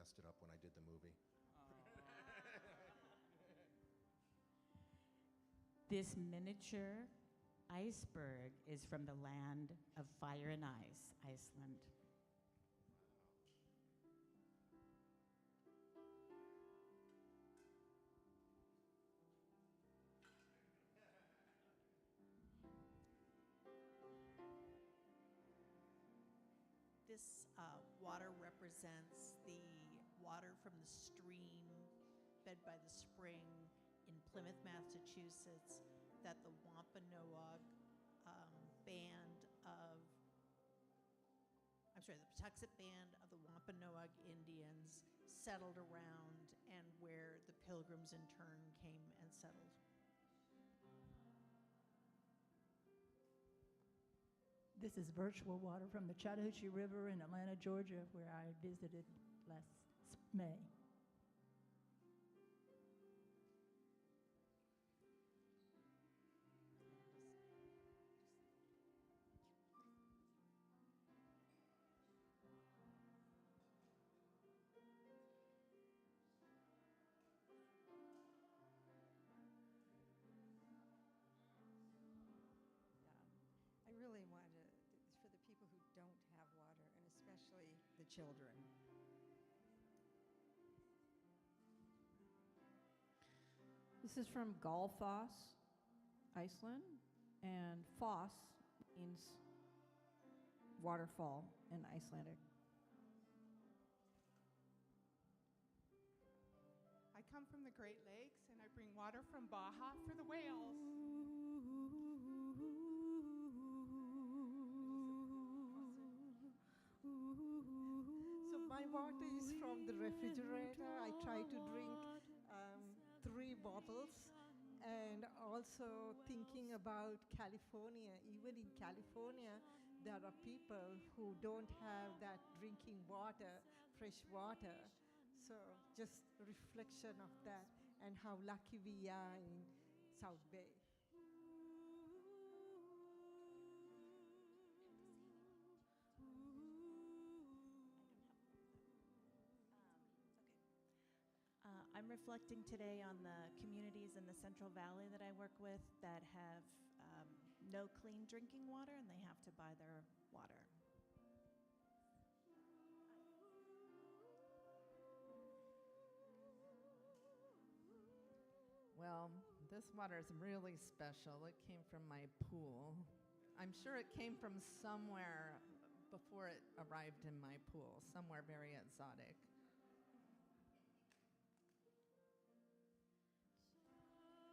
messed it up when I did the movie. This miniature iceberg is from the land of fire and ice, Iceland. This water represents the water from the stream fed by the spring in Plymouth, Massachusetts, that the Wampanoag band of, the Patuxet band of the Wampanoag Indians settled around, and where the Pilgrims in turn came and settled. This is virtual water from the Chattahoochee River in Atlanta, Georgia, where I visited last May. I really want to, for the people who don't have water, and especially the children. This is from Galfoss, Iceland, and foss means waterfall in Icelandic. I come from the Great Lakes, and I bring water from Baja for the whales. So my water is from the refrigerator. I try to drink 3 bottles, and also thinking about California. Even in California, there are people who don't have that drinking water, fresh water. So just a reflection of that and how lucky we are in South Bay. I'm reflecting today on the communities in the Central Valley that I work with that have no clean drinking water, and they have to buy their water. Well, this water is really special. It came from my pool. I'm sure it came from somewhere before it arrived in my pool, somewhere very exotic.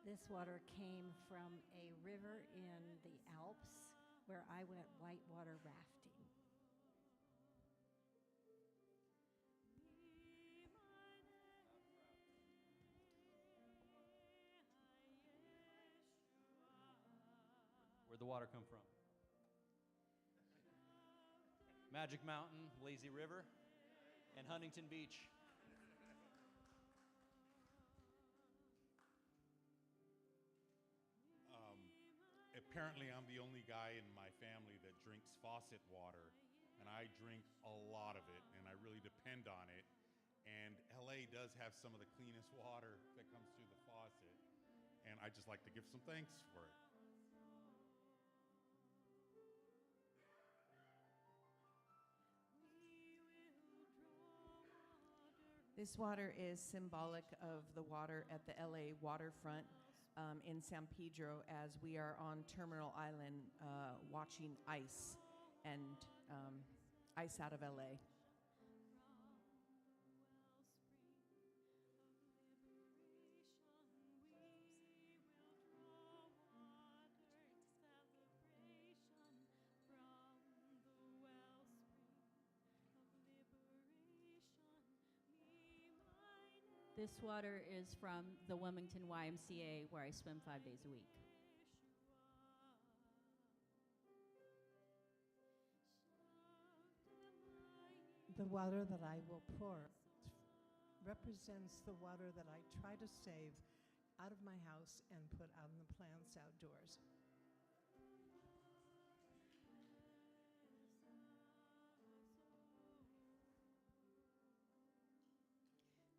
This water came from a river in the Alps where I went whitewater rafting. Where'd the water come from? Magic Mountain, Lazy River, and Huntington Beach. Apparently, I'm the only guy in my family that drinks faucet water, and I drink a lot of it, and I really depend on it. And LA does have some of the cleanest water that comes through the faucet, and I just like to give some thanks for it. This water is symbolic of the water at the LA waterfront in San Pedro, as we are on Terminal Island watching ice and ice out of LA. This water is from the Wilmington YMCA, where I swim 5 days a week. The water that I will pour represents the water that I try to save out of my house and put out in the plants outdoors.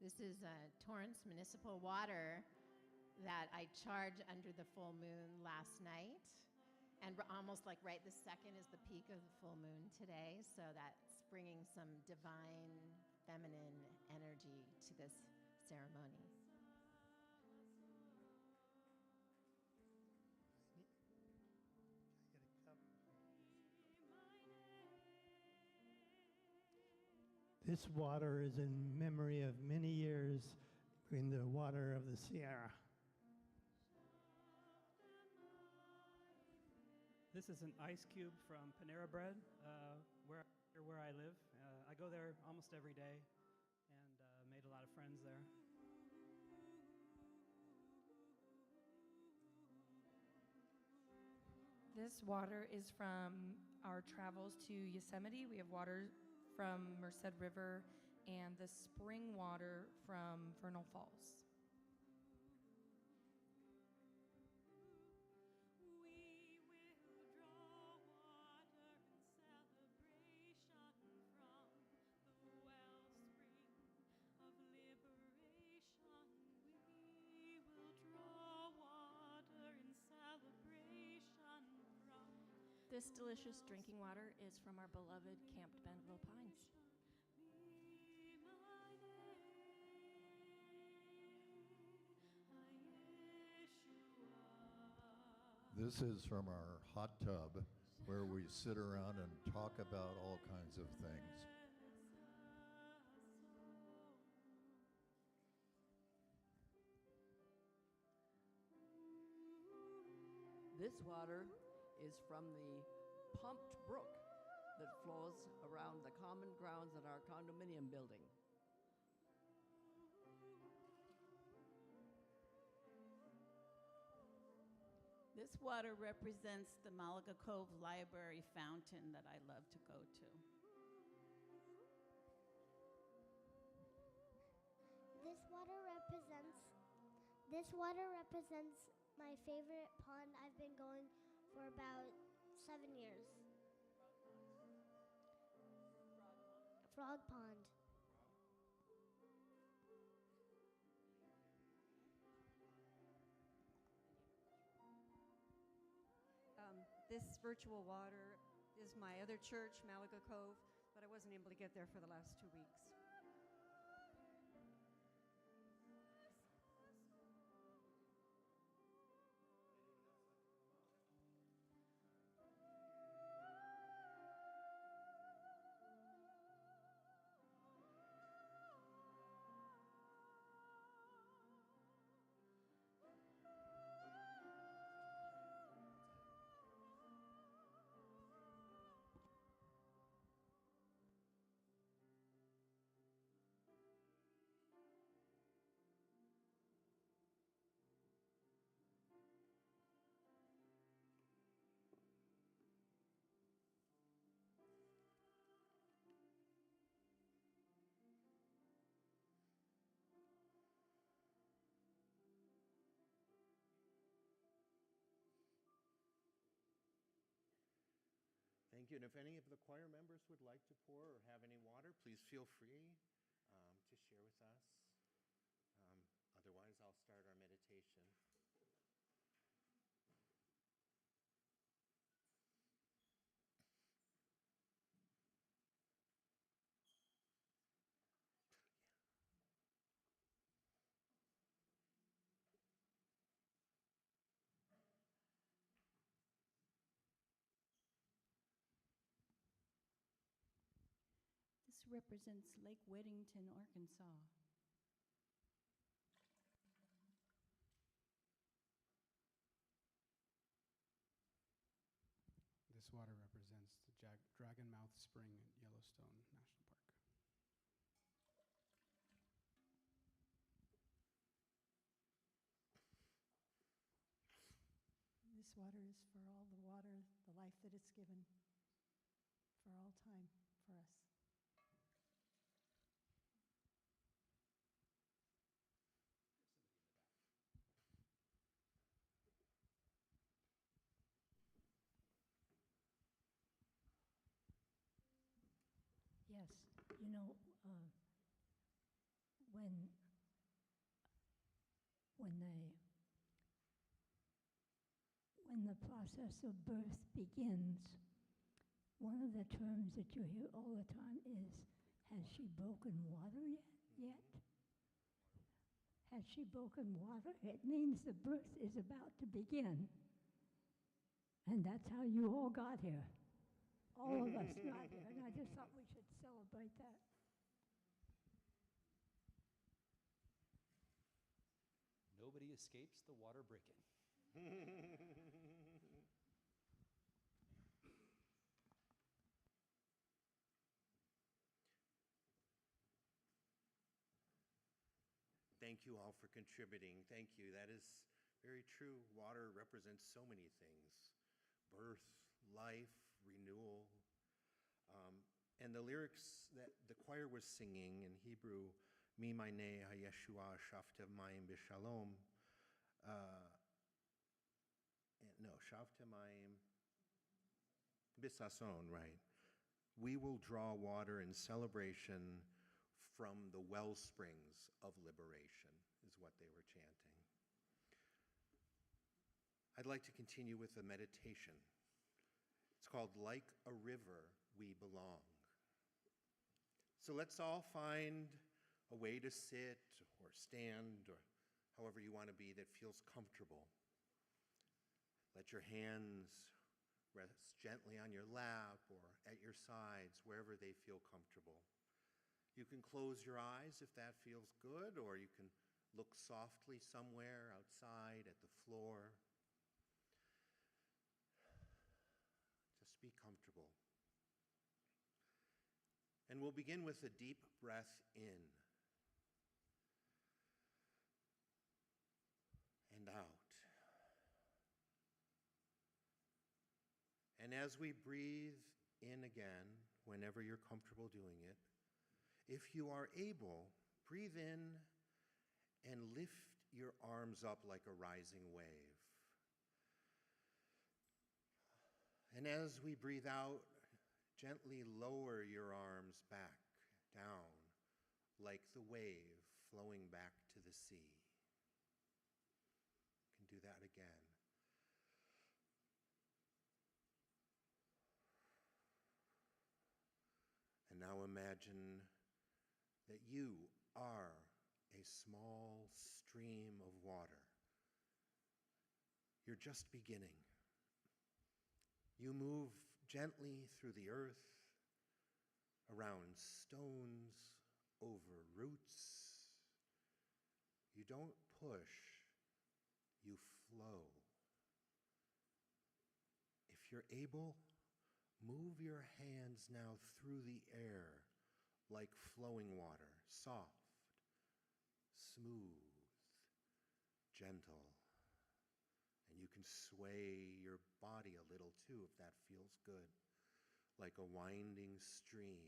This is Torrance Municipal Water that I charged under the full moon last night. And almost like right this second is the peak of the full moon today. So that's bringing some divine feminine energy to this ceremony. This water is in memory of many years in the water of the Sierra. This is an ice cube from Panera Bread, where I live. I go there almost every day and made a lot of friends there. This water is from our travels to Yosemite. We have water from Merced River and the spring water from Vernal Falls. This delicious drinking water is from our beloved Camp Bentonville Pines. This is from our hot tub where we sit around and talk about all kinds of things. This water is from the pumped brook that flows around the common grounds in our condominium building. This water represents the Malaga Cove Library fountain that I love to go to. This water represents my favorite pond. I've been going for about 7 years. Frog Pond. This virtual water is my other church, Malaga Cove, but I wasn't able to get there for the last 2 weeks. Thank you. And if any of the choir members would like to pour or have any water, please feel free to share with us. Otherwise, I'll start our meditation. This represents Lake Weddington, Arkansas. This water represents the Dragon Mouth Spring at Yellowstone National Park. This water is for all the water, the life that it's given for all time for us. Yes, you know, when when the process of birth begins, one of the terms that you hear all the time is, has she broken water yet? Has she broken water? It means the birth is about to begin. And that's how you all got here. All of us got here. And I just thought we should celebrate that. Nobody escapes the water breaking. Thank you all for contributing. Thank you. That is very true. Water represents so many things: birth, life, renewal. And the lyrics that the choir was singing in Hebrew, Mi Maineh HaYeshua Shavte Mayim B'Shalom. No, Shavte Mayim B'Sason, right. We will draw water in celebration from the well springs of liberation, is what they were chanting. I'd like to continue with a meditation. It's called Like a River We Belong. So let's all find a way to sit or stand or however you want to be that feels comfortable. Let your hands rest gently on your lap or at your sides, wherever they feel comfortable. You can close your eyes if that feels good, or you can look softly somewhere outside at the floor. Just be comfortable. And we'll begin with a deep breath in and out. And as we breathe in again, whenever you're comfortable doing it, if you are able, breathe in and lift your arms up like a rising wave. And as we breathe out, gently lower your arms back, down, like the wave flowing back to the sea. You can do that again. And now imagine that you are a small stream of water. You're just beginning. You move gently through the earth, around stones, over roots. You don't push, you flow. If you're able, move your hands now through the air like flowing water, soft, smooth, gentle. And you can sway your body a little too if that feels good, like a winding stream.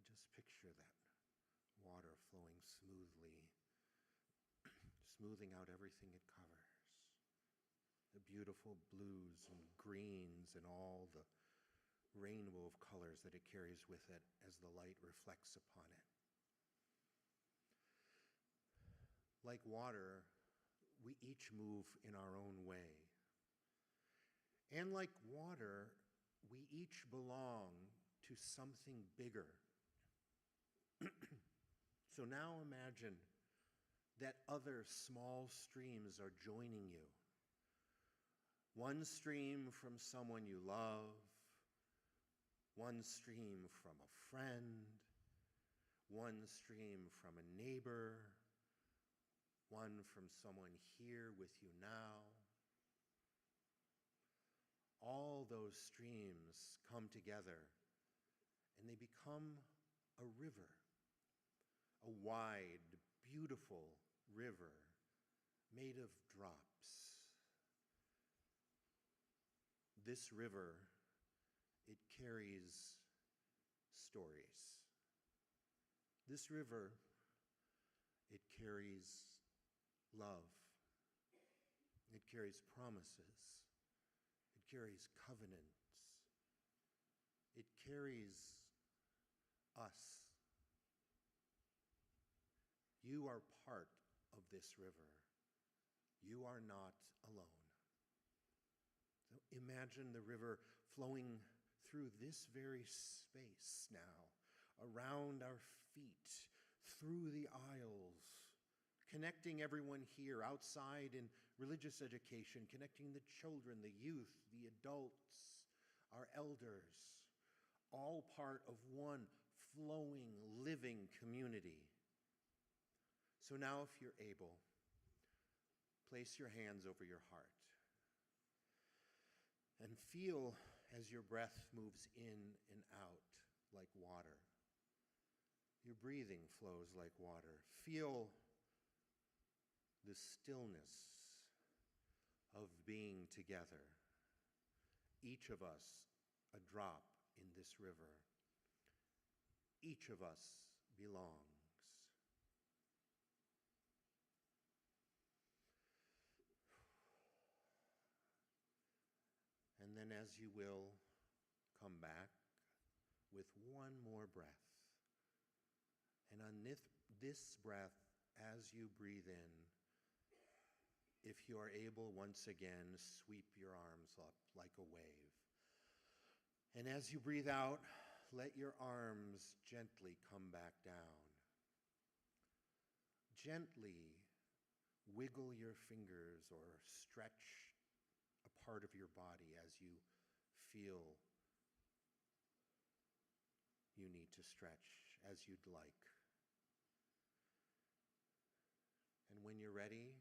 And just picture that water flowing smoothly, smoothing out everything it covers. The beautiful blues and greens and all the rainbow of colors that it carries with it as the light reflects upon it. Like water, we each move in our own way. And like water, we each belong to something bigger. So now imagine that other small streams are joining you. One stream from someone you love, one stream from a friend, one stream from a neighbor, one from someone here with you now. All those streams come together and they become a river, a wide, beautiful river made of drops. This river, it carries stories. This river, it carries love. It carries promises. It carries covenants. It carries us. You are part of this river. You are not alone. So imagine the river flowing through this very space now, around our feet, through the aisles, connecting everyone here outside in religious education, connecting the children, the youth, the adults, our elders, all part of one flowing, living community. So now, if you're able, place your hands over your heart and feel as your breath moves in and out like water. Your breathing flows like water. Feel the stillness of being together. Each of us a drop in this river. Each of us belongs. And then as you will, come back with one more breath. And on this breath, as you breathe in, if you are able, once again, sweep your arms up like a wave. And as you breathe out, let your arms gently come back down. Gently wiggle your fingers or stretch a part of your body as you feel you need to stretch as you'd like. And when you're ready,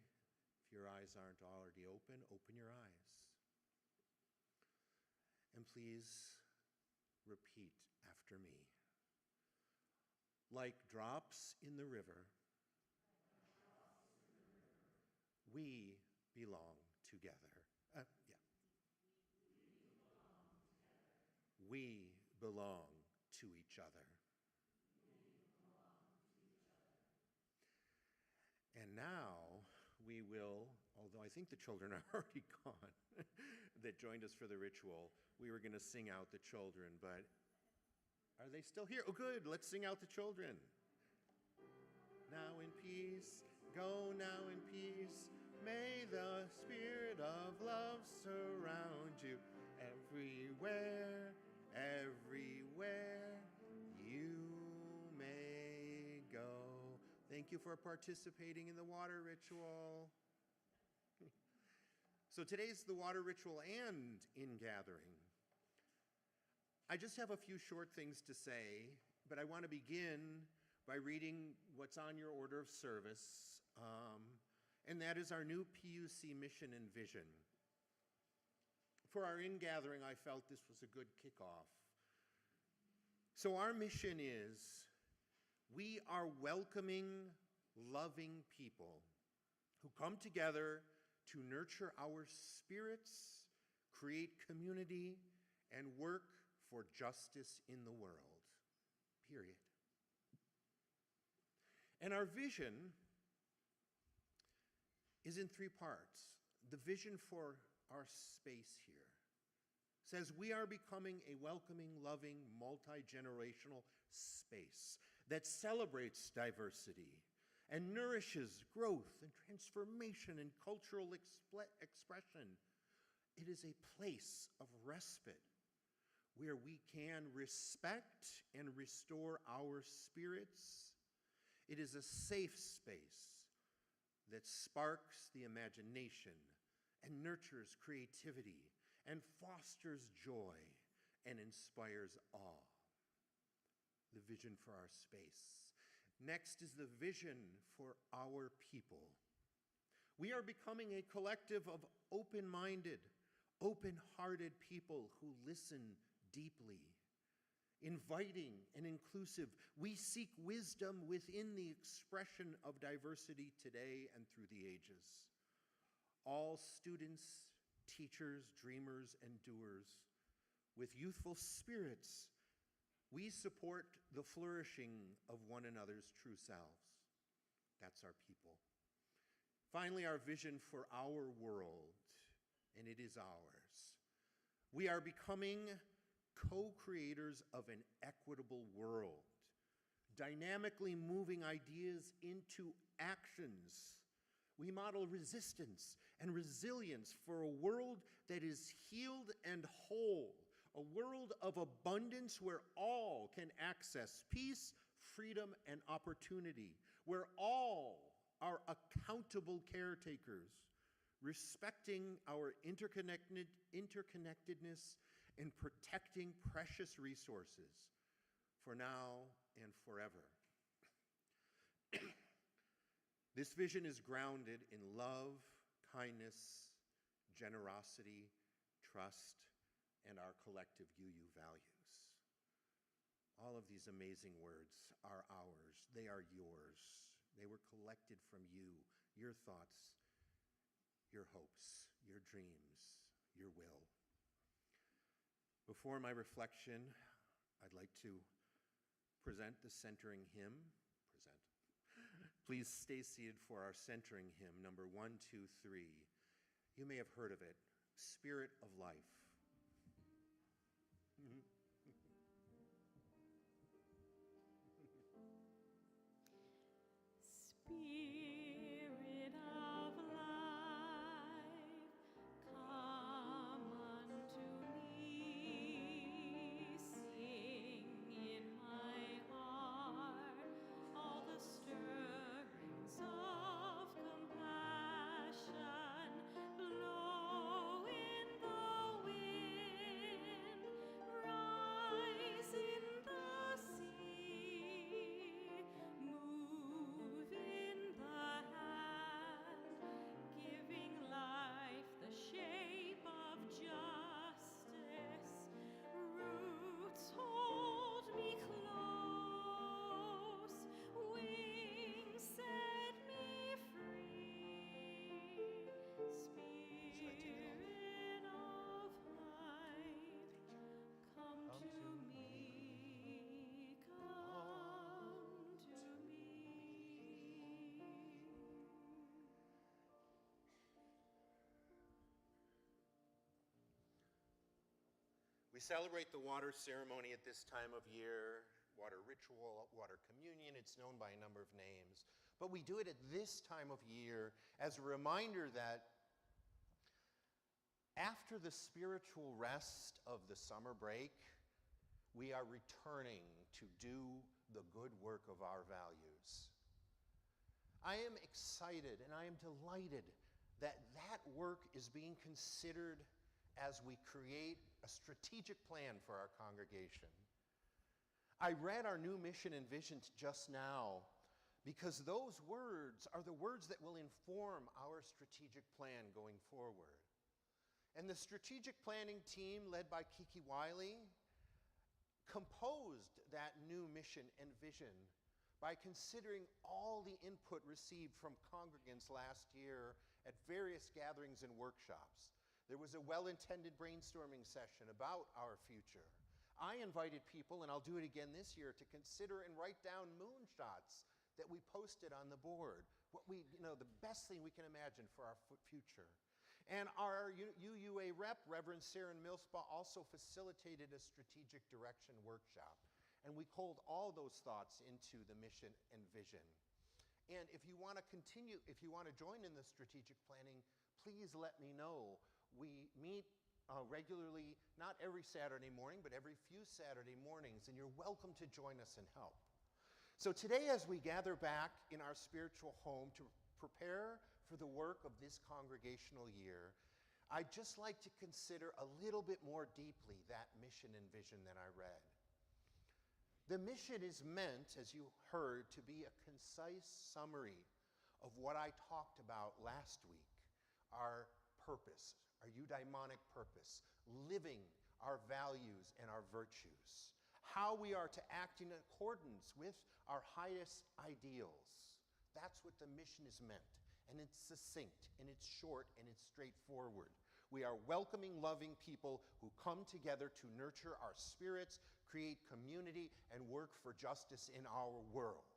if your eyes aren't already open, open your eyes. And please repeat after me. Like drops in the river, we belong together. We belong to each other. And now we will, although I think the children are already gone that joined us for the ritual, we were going to sing out the children, but are they still here? Oh, good. Let's sing out the children. Now in peace, go now in peace. May the spirit of love surround you everywhere, everywhere you may go. Thank you for participating in the water ritual. So today's the water ritual and ingathering. I just have a few short things to say, but I want to begin by reading what's on your order of service, and that is our new PUC mission and vision. For our ingathering, I felt this was a good kickoff. So our mission is, we are welcoming, loving people who come together to nurture our spirits, create community, and work for justice in the world, period. And our vision is in three parts. The vision for our space here says we are becoming a welcoming, loving, multi-generational space that celebrates diversity and nourishes growth and transformation and cultural expression. It is a place of respite where we can respect and restore our spirits. It is a safe space that sparks the imagination and nurtures creativity and fosters joy and inspires awe. The vision for our space. Next is the vision for our people. We are becoming a collective of open-minded, open-hearted people who listen deeply, inviting and inclusive. We seek wisdom within the expression of diversity today and through the ages. All students, teachers, dreamers, and doers with youthful spirits, we support the flourishing of one another's true selves. That's our people. Finally, our vision for our world, and it is ours. We are becoming co-creators of an equitable world dynamically moving ideas into actions. We model resistance and resilience for a world that is healed and whole, a world of abundance where all can access peace, freedom, and opportunity, where all are accountable caretakers, respecting our interconnectedness and protecting precious resources for now and forever. This vision is grounded in love, kindness, generosity, trust, and our collective UU values. All of these amazing words are ours. They are yours. They were collected from you, your thoughts, your hopes, your dreams, your will. Before my reflection, I'd like to present the centering hymn. Please stay seated for our centering hymn, number 123. You may have heard of it, Spirit of Life. Spirit of life, come unto me, sing in my heart all the stirrings of compassion, blow in the wind, rise in the sea, move in the hand, giving life the shape of justice. Roots hold me close, wings set me free. Spirit of life, come to me, come to me. We celebrate the water ceremony at this time of year, water ritual, water communion. It's known by a number of names. But we do it at this time of year as a reminder that after the spiritual rest of the summer break, we are returning to do the good work of our values. I am excited and I am delighted that that work is being considered as we create a strategic plan for our congregation. I read our new mission and vision just now because those words are the words that will inform our strategic plan going forward. And the strategic planning team led by Kiki Wiley composed that new mission and vision by considering all the input received from congregants last year at various gatherings and workshops. There was a well-intended brainstorming session about our future. I invited people, and I'll do it again this year, to consider and write down moonshots that we posted on the board. The best thing we can imagine for our future. And our UUA rep, Reverend Sarah Millspaw, also facilitated a strategic direction workshop. And we pulled all those thoughts into the mission and vision. And if you want to continue, if you want to join in the strategic planning, please let me know. We meet regularly, not every Saturday morning, but every few Saturday mornings, and you're welcome to join us and help. So today, as we gather back in our spiritual home to prepare for the work of this congregational year, I'd just like to consider a little bit more deeply that mission and vision that I read. The mission is meant, as you heard, to be a concise summary of what I talked about last week, our purpose, our eudaimonic purpose, living our values and our virtues, how we are to act in accordance with our highest ideals. That's what the mission is meant, and it's succinct, and it's short, and it's straightforward. We are welcoming, loving people who come together to nurture our spirits, create community, and work for justice in our world.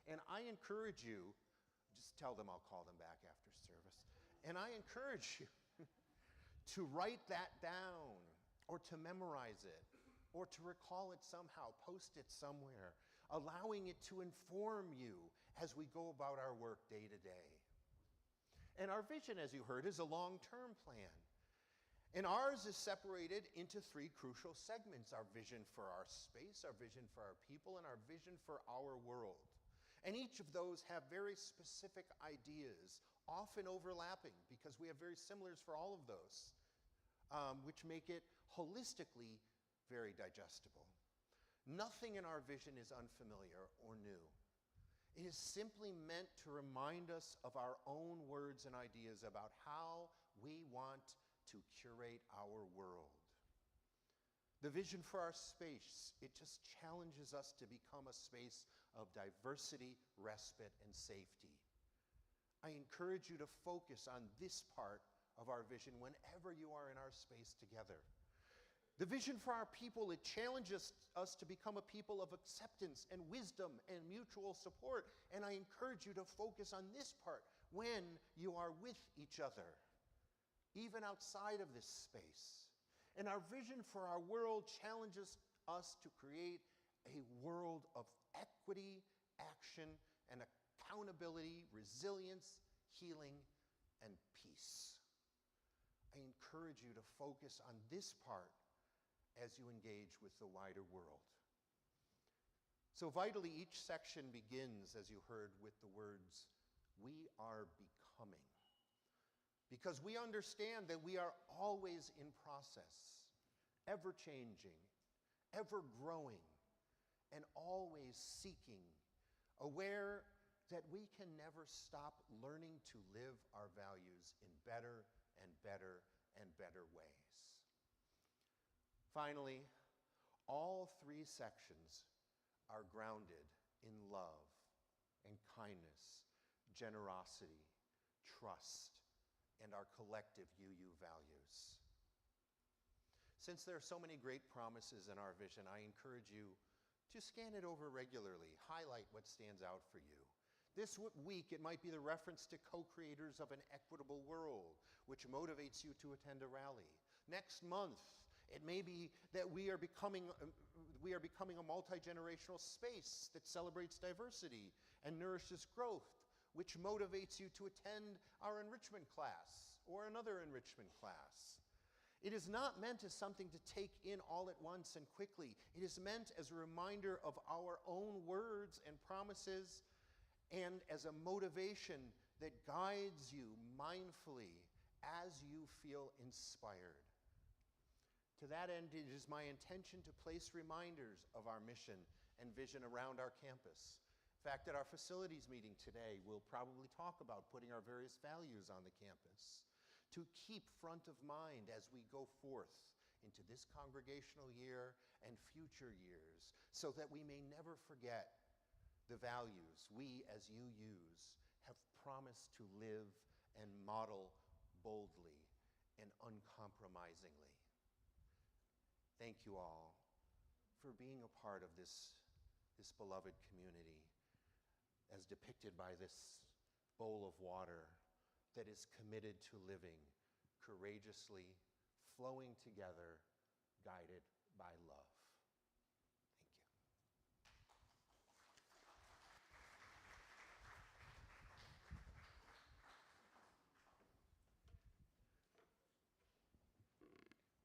And I encourage you, just tell them I'll call them back after service, and I encourage you to write that down, or to memorize it, or to recall it somehow, post it somewhere. allowing it to inform you as we go about our work day to day. And our vision, as you heard, is a long-term plan. And ours is separated into three crucial segments: our vision for our space, our vision for our people, and our vision for our world. And each of those have very specific ideas, often overlapping, because we have very similars for all of those, which make it holistically very digestible. Nothing in our vision is unfamiliar or new. It is simply meant to remind us of our own words and ideas about how we want to curate our world. The vision for our space, it just challenges us to become a space of diversity, respite, and safety. I encourage you to focus on this part of our vision whenever you are in our space together. The vision for our people, it challenges us to become a people of acceptance and wisdom and mutual support. And I encourage you to focus on this part when you are with each other, even outside of this space. And our vision for our world challenges us to create a world of equity, action, and accountability, resilience, healing, and peace. I encourage you to focus on this part as you engage with the wider world. So vitally, each section begins, as you heard, with the words, "We are becoming." Because we understand that we are always in process, ever changing, ever growing, and always seeking, aware that we can never stop learning to live our values in better and better and better ways. Finally, all three sections are grounded in love and kindness, generosity, trust, and our collective UU values. Since there are so many great promises in our vision, I encourage you to scan it over regularly, highlight what stands out for you. This week, it might be the reference to co-creators of an equitable world, which motivates you to attend a rally. Next month, it may be that we are becoming a multi-generational space that celebrates diversity and nourishes growth, which motivates you to attend our enrichment class or another enrichment class. It is not meant as something to take in all at once and quickly. It is meant as a reminder of our own words and promises, and as a motivation that guides you mindfully as you feel inspired. To that end, it is my intention to place reminders of our mission and vision around our campus. In fact, at our facilities meeting today, we'll probably talk about putting our various values on the campus to keep front of mind as we go forth into this congregational year and future years, so that we may never forget the values we as UUs have promised to live and model boldly and uncompromisingly. Thank you all for being a part of this beloved community as depicted by this bowl of water that is committed to living courageously, flowing together, guided by love.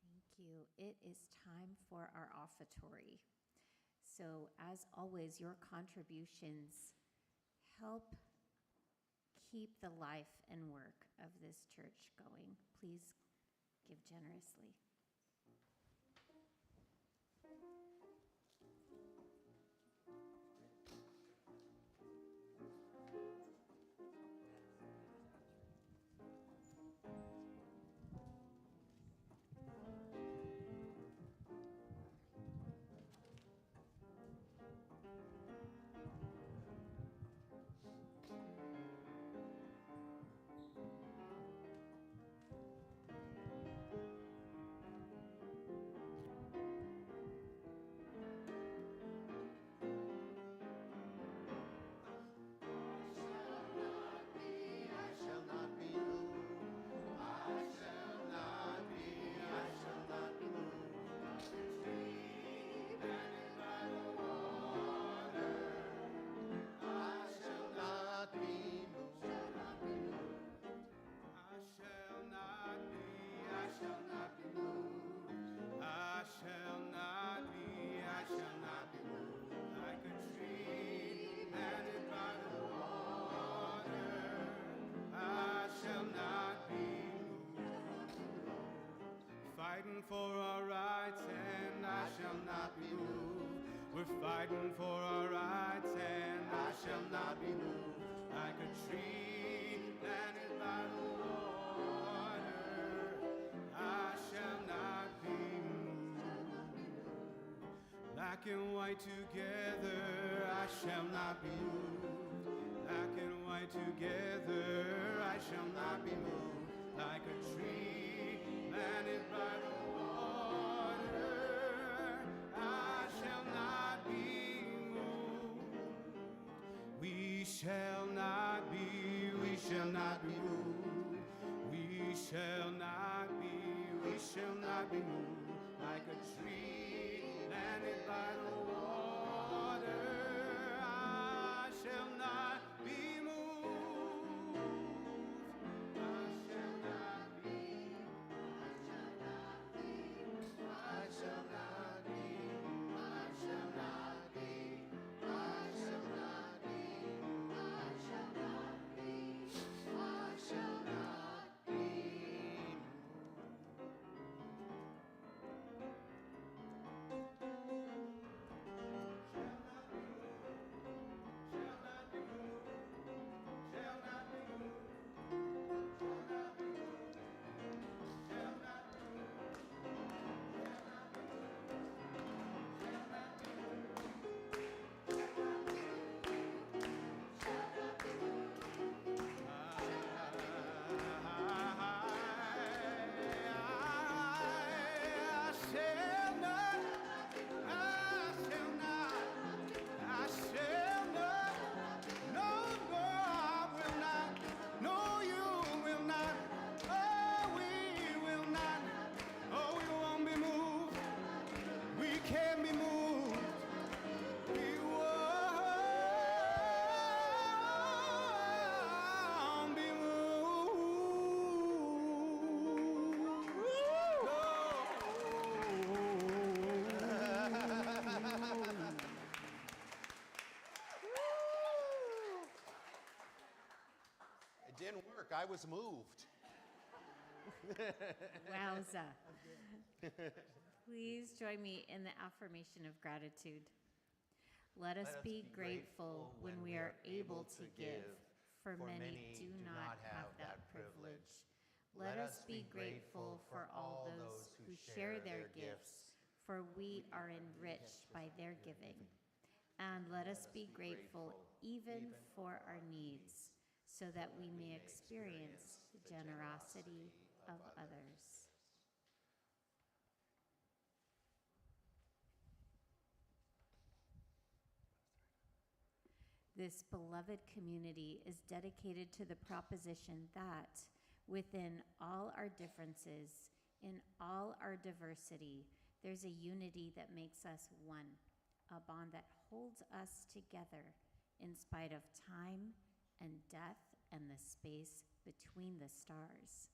Thank you. It is time for our offertory. So, as always, your contributions help keep the life and work of this church going. Please give generously. fighting for our rights and I shall not be moved. We're fighting for our rights and I shall not be moved. Like a tree planted by the water, I shall not be moved. Black and white together, I shall not be moved. Black and white together, I shall not be moved. Like a tree planted by the water, I shall not be moved. We shall not be moved. We shall not be, we shall not be moved. Like a tree planted by the water, I shall not be moved. I shall not be, I shall not be, I shall not be, I shall not be, I shall not be, I shall not be. It didn't work. I was moved. Wowza. Please join me in the affirmation of gratitude. Let us be grateful when we are able to give, for many do not have that privilege. Let us be grateful for all those who share their gifts, for we are enriched by their giving. And let us be grateful even for our needs, so that we may experience the generosity of others. This beloved community is dedicated to the proposition that within all our differences, in all our diversity, there's a unity that makes us one, a bond that holds us together in spite of time and death and the space between the stars.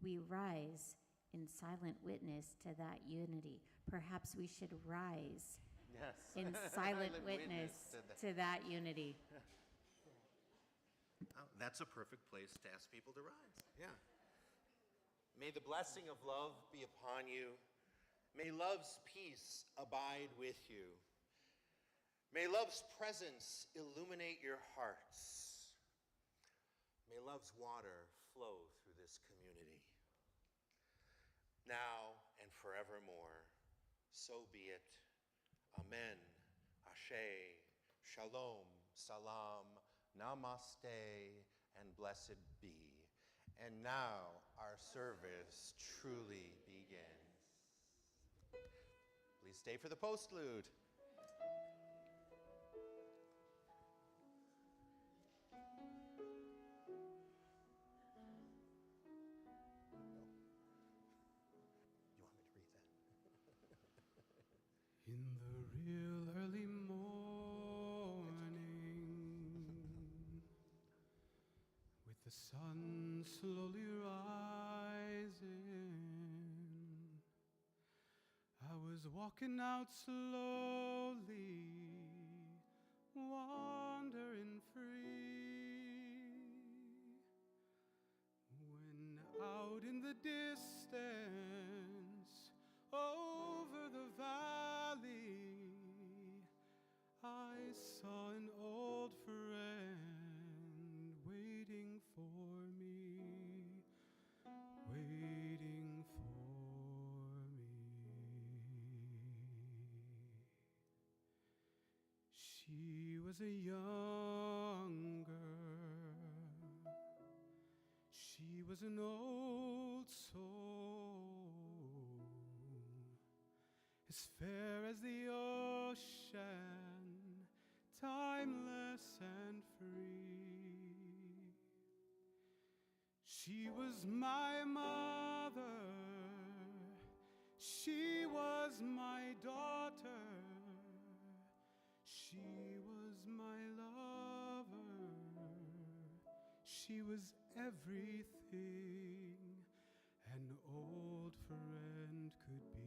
We rise in silent witness to that unity. Perhaps we should rise in silent witness to that unity. Oh, that's a perfect place to ask people to rise. Yeah. May the blessing of love be upon you. May love's peace abide with you. May love's presence illuminate your hearts. May love's water flow through this community. Now and forevermore, so be it. Amen. Ashe. Shalom. Salam. Namaste. And blessed be. And now our service truly begins. Please stay for the postlude. In the real early morning, with the sun slowly rising, I was walking out slowly, wandering free, when out in the distance over the valley, I saw an old friend waiting for me, waiting for me. She was a young girl. She was an old soul, as fair as the ocean, timeless and free. She was my mother, she was my daughter, she was my lover, she was everything an old friend could be.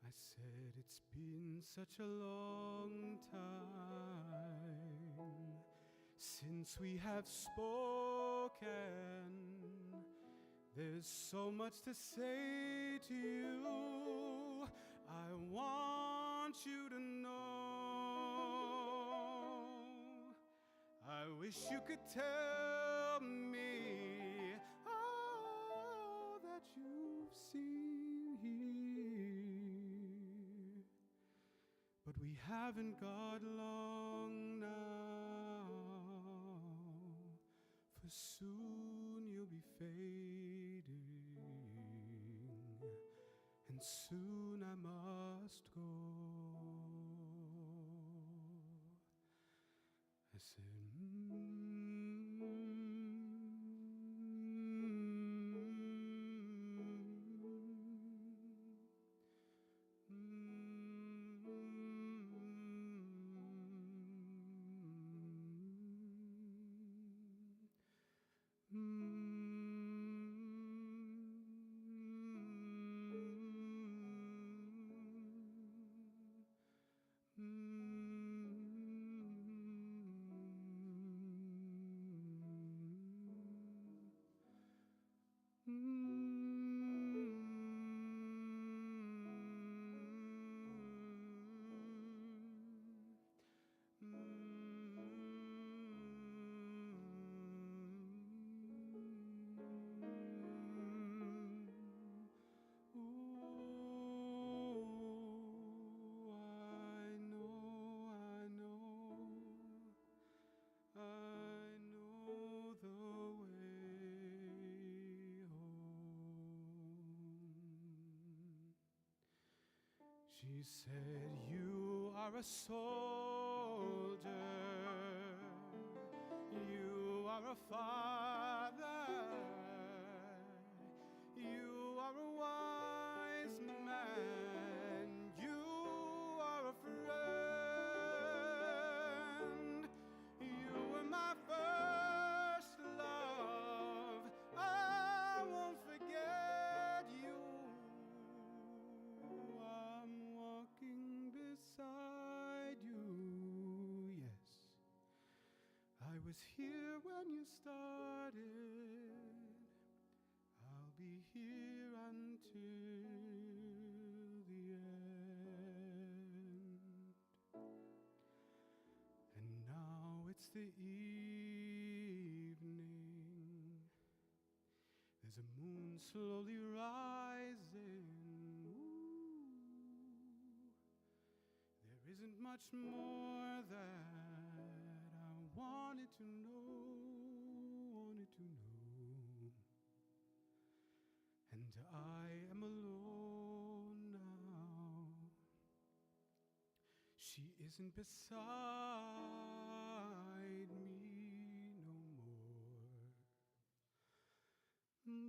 I said, it's been such a long time since we have spoken. There's so much to say to you. I want you to know. I wish you could tell me all that you've seen here. But we haven't got long now, for soon you'll be fading, and soon I must go. I said, she said, you are a soldier, you are a father, you are a wise man, you are a friend, you were my first love, I won't forget you. I'm walking beside you, yes. I was here when you started. I'll be here until the end. And now it's the evening. There's a moon slowly rising. There isn't much more that I wanted to know, And I am alone now. She isn't beside me no more.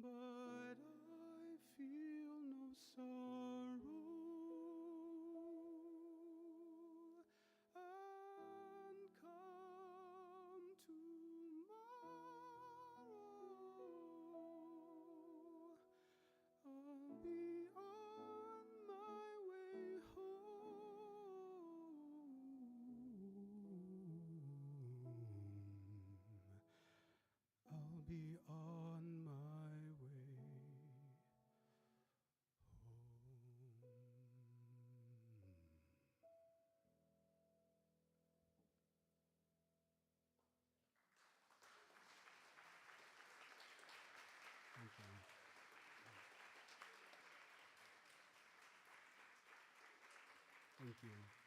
But I feel no sorrow. And come tomorrow, I'll be on my way home. Thank you.